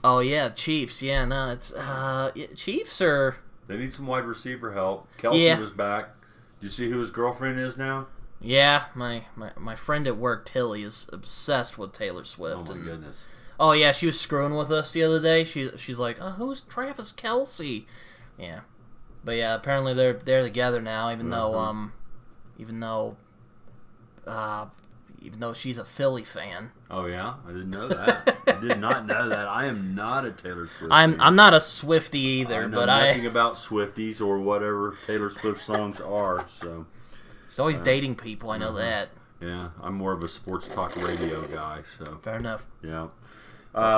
Oh, yeah, Chiefs, yeah, no, it's, Chiefs are... They need some wide receiver help. Kelsey was back. Do you see who his girlfriend is now? Yeah, my friend at work, Tilly, is obsessed with Taylor Swift. Oh, my goodness. Oh, yeah, she was screwing with us the other day. She's like, oh, who's Travis Kelce? Yeah. But, yeah, apparently they're together now, even though she's a Philly fan. Oh, yeah? I didn't know that. did not know that. I am not a Taylor Swift. I'm not a Swiftie either, I know but nothing about Swifties or whatever Taylor Swift songs are. So she's always dating people. I know that. yeah, I'm more of a sports talk radio guy. So Fair enough. yeah,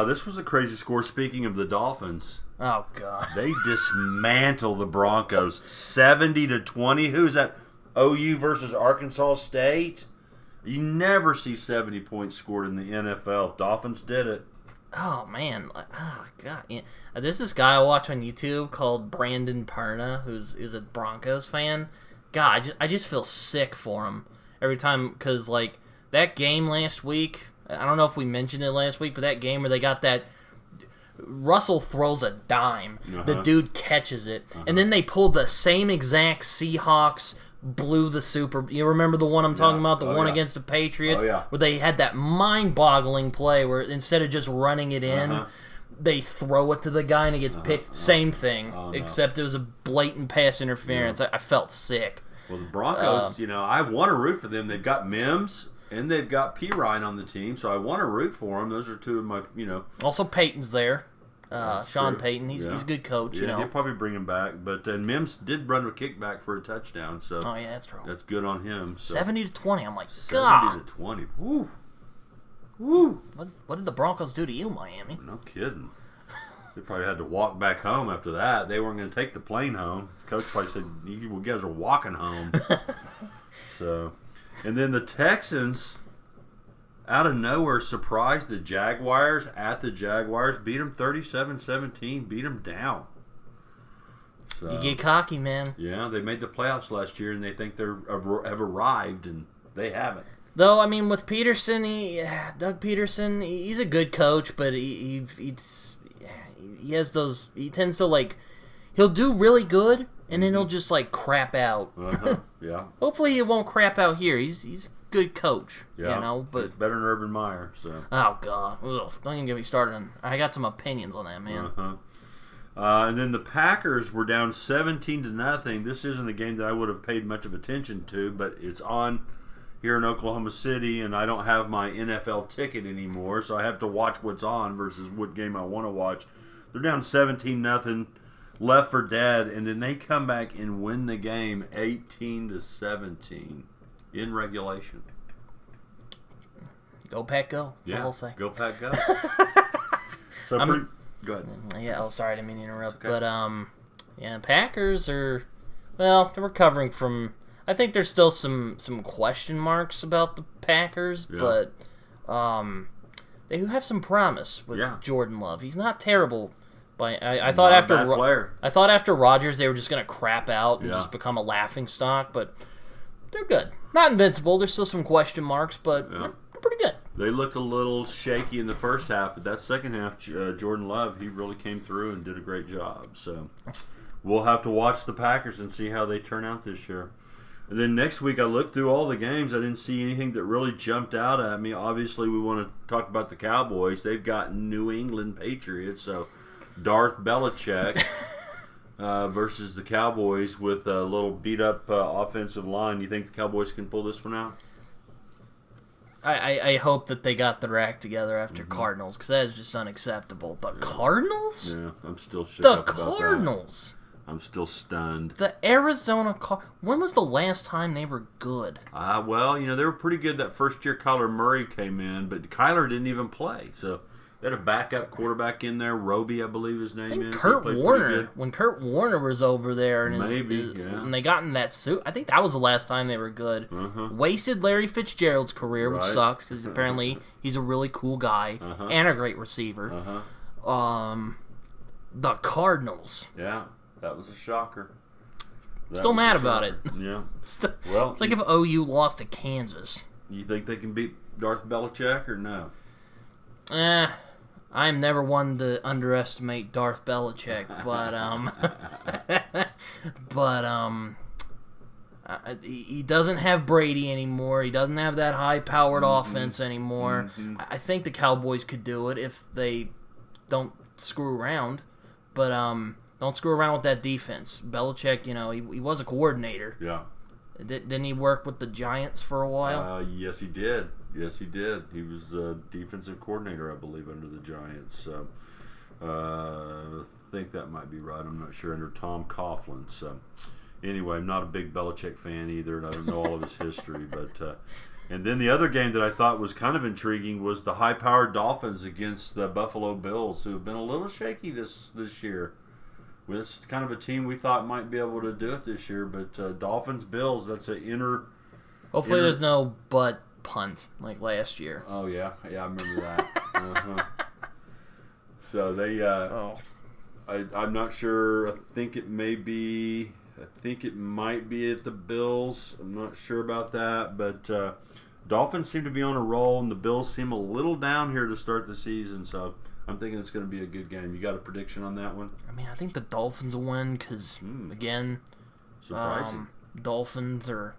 this was a crazy score. Speaking of the Dolphins, Oh God. they dismantle the Broncos 70-20. Who's that? OU versus Arkansas State. You never see 70 points scored in the NFL. Dolphins did it. Oh man. Oh God. Yeah. There's this guy I watch on YouTube called Brandon Perna, who's a Broncos fan. God, I just feel sick for him every time because like that game last week. I don't know if we mentioned it last week, but that game where they got that. Russell throws a dime. The dude catches it. And then they pulled the same exact Seahawks blew the Super. You remember the one I'm talking about? The one against the Patriots? Where they had that mind-boggling play where instead of just running it in, they throw it to the guy and it gets picked. Same thing, except it was a blatant pass interference. I felt sick. Well, the Broncos, I want to root for them. They've got Mims. And they've got P. Ryan on the team, so I want to root for them. Those are two of my, Also, Peyton's there. Sean true. Payton. He's a good coach. Yeah, he'll probably bring him back. But Mims did run a kickback for a touchdown, so oh yeah, that's true. That's good on him. So. 70-20. I'm like, 70-20. Woo, woo. What did the Broncos do to you, Miami? No kidding. They probably had to walk back home after that. They weren't going to take the plane home. The coach probably said, "You guys are walking home." So. And then the Texans, out of nowhere, surprised the Jaguars at the Jaguars, beat them 37-17, beat them down. So, you get cocky, man. Yeah, they made the playoffs last year, and they think they have arrived, and they haven't. Though, I mean, with Peterson, Doug Peterson, he's a good coach, but he has those. He tends to he'll do really good. And then he'll just crap out. Yeah. Hopefully he won't crap out here. He's a good coach. Yeah. But it's better than Urban Meyer. So. Oh God. Ugh, don't even get me started. I got some opinions on that, man. And then the Packers were down 17-0. This isn't a game that I would have paid much of attention to, but it's on here in Oklahoma City, and I don't have my NFL ticket anymore, so I have to watch what's on versus what game I want to watch. They're down 17-0. Left for dead, and then they come back and win the game 18-17 in regulation. Go Pack, go. That's all I'll say. Go Pack, go. Go ahead. Yeah. Sorry, I didn't mean to interrupt. Okay. But Packers are they're recovering from. I think there's still some question marks about the Packers, but they do have some promise with Jordan Love. He's not terrible. But I thought after Rodgers they were just gonna crap out and just become a laughing stock, but they're good. Not invincible. There's still some question marks, but they're pretty good. They looked a little shaky in the first half, but that second half, Jordan Love, he really came through and did a great job. So we'll have to watch the Packers and see how they turn out this year. And then next week, I looked through all the games. I didn't see anything that really jumped out at me. Obviously, we want to talk about the Cowboys. They've got New England Patriots, so Darth Belichick versus the Cowboys with a little beat-up offensive line. You think the Cowboys can pull this one out? I hope that they got their act together after Cardinals, because that is just unacceptable. The Cardinals? Yeah, I'm still shook up about that. The Cardinals? I'm still stunned. The Arizona when was the last time they were good? Well, they were pretty good that first year Kyler Murray came in, but Kyler didn't even play, so... They had a backup quarterback in there, Roby, I believe his name is. Kurt Warner, when Kurt Warner was over there, and when they got in that suit, I think that was the last time they were good. Wasted Larry Fitzgerald's career, which sucks because apparently he's a really cool guy and a great receiver. The Cardinals. Yeah, that was a shocker. Still mad about it. Yeah. Well, it's like if OU lost to Kansas. You think they can beat Darth Belichick or no? I'm never one to underestimate Darth Belichick, but he doesn't have Brady anymore. He doesn't have that high-powered offense anymore. I think the Cowboys could do it if they don't screw around, but don't screw around with that defense. Belichick, he was a coordinator. Yeah. Didn't he work with the Giants for a while? Yes, he did. Yes, he did. He was defensive coordinator, I believe, under the Giants. So, I think that might be right. I'm not sure. Under Tom Coughlin. So, anyway, I'm not a big Belichick fan either, and I don't know all of his history. But and then the other game that I thought was kind of intriguing was the high-powered Dolphins against the Buffalo Bills, who have been a little shaky this year. It's kind of a team we thought might be able to do it this year, but Dolphins Bills. That's an inner. Hopefully, there's no butt punt like last year. Oh yeah, I remember that. So they. I'm not sure. I think it might be at the Bills. I'm not sure about that, but Dolphins seem to be on a roll, and the Bills seem a little down here to start the season. So I'm thinking it's going to be a good game. You got a prediction on that one? I mean, I think the Dolphins will win because again, surprising. Dolphins are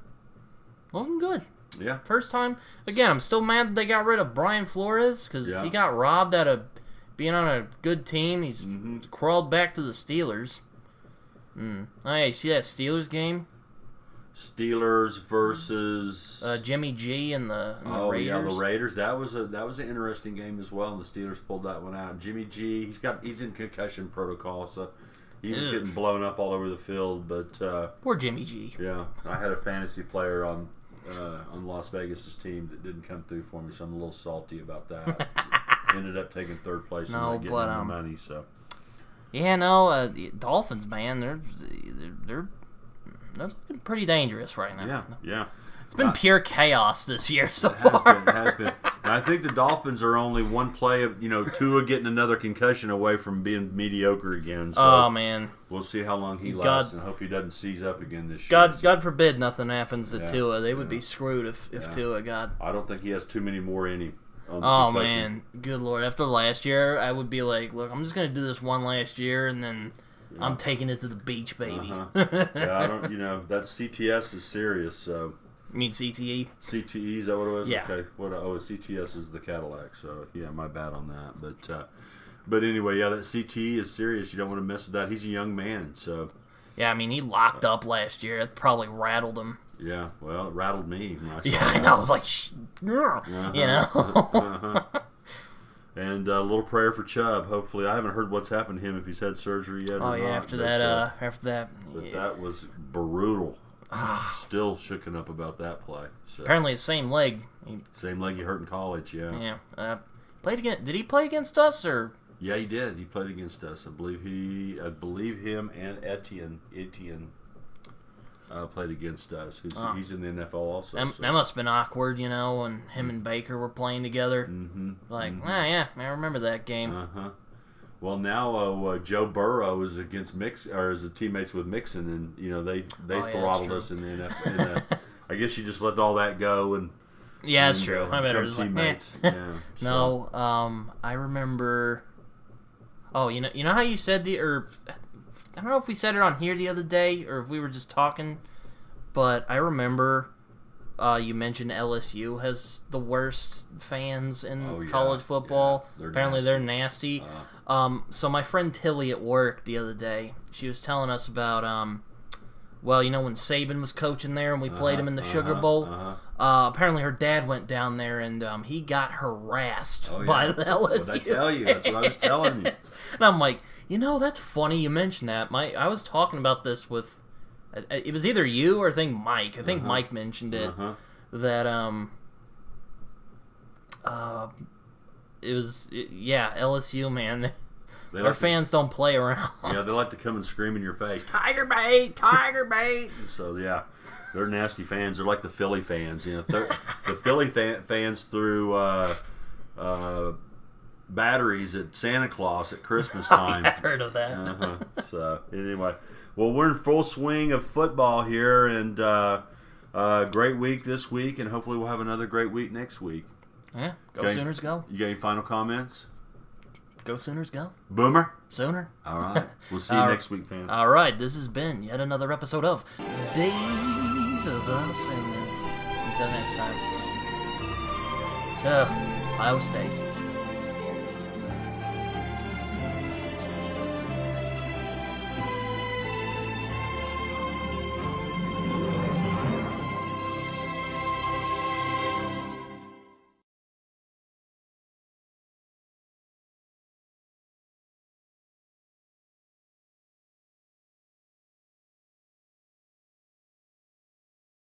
looking good. Yeah. First time. Again, I'm still mad that they got rid of Brian Flores because he got robbed out of being on a good team. He's crawled back to the Steelers. Oh, yeah, you see that Steelers game? Steelers versus Jimmy G and the Raiders. Yeah, the Raiders. That was an interesting game as well, and the Steelers pulled that one out. Jimmy G, he's in concussion protocol, so he was getting blown up all over the field. But poor Jimmy G. Yeah, I had a fantasy player on Las Vegas' team that didn't come through for me, so I'm a little salty about that. Ended up taking third place and not getting any money. So yeah, no, the Dolphins, man, they're looking pretty dangerous right now. Yeah. It's been pure chaos this year so far. It has been. And I think the Dolphins are only one play of, Tua getting another concussion away from being mediocre again. So oh, man. We'll see how long he lasts and hope he doesn't seize up again this year. God forbid nothing happens to Tua. They would be screwed if Tua got... I don't think he has too many more in him. Oh, man. Good Lord. After last year, I would be like, look, I'm just going to do this one last year, and then I'm taking it to the beach, baby. Yeah, I don't, that CTS is serious, so... You mean CTE? CTE, is that what it was? Yeah. Okay. CTS is the Cadillac, so, yeah, my bad on that. But anyway, that CTE is serious. You don't want to mess with that. He's a young man, so... Yeah, I mean, he locked up last year. It probably rattled him. Yeah, well, it rattled me when I saw I know. I was like, And a little prayer for Chubb. Hopefully, I haven't heard what's happened to him, if he's had surgery yet or not. After that. But that was brutal. Still shooken up about that play. So. Apparently, his same leg. Same leg he hurt in college, yeah. Yeah. Did he play against us, or... Yeah, he did. He played against us. I believe him and Etienne played against us. He's in the NFL also. That must have been awkward, when him and Baker were playing together. I remember that game. Well, now Joe Burrow is against is teammates with Mixon, and they throttled us in the NFL. I guess you just let all that go and. Yeah, that's true. I better just teammates. No, I remember. Oh, you know how you said I don't know if we said it on here the other day or if we were just talking, but I remember you mentioned LSU has the worst fans in college football. Yeah, Apparently they're nasty. So my friend Tilly at work the other day, she was telling us about when Saban was coaching there and we played him in the Sugar Bowl. Apparently her dad went down there and he got harassed by the LSU. What did I tell you? That's what I was telling you. And I'm like, that's funny you mentioned that. I was talking about this with, it was either you or I think Mike. I think Mike mentioned it. That LSU, man. Their fans don't play around. Yeah, they like to come and scream in your face, Tiger bait, Tiger bait. So, yeah, they're nasty fans. They're like the Philly fans. The Philly fans threw batteries at Santa Claus at Christmas time. I've heard of that. So, anyway. Well, we're in full swing of football here, and great week this week, and hopefully we'll have another great week next week. Yeah, go Sooners, go. You got any final comments? Go Sooners, go. Boomer? Sooner. All right. We'll see you next week, fans. All right. This has been yet another episode of Days of Us Sooners. Until next time. Ohio State.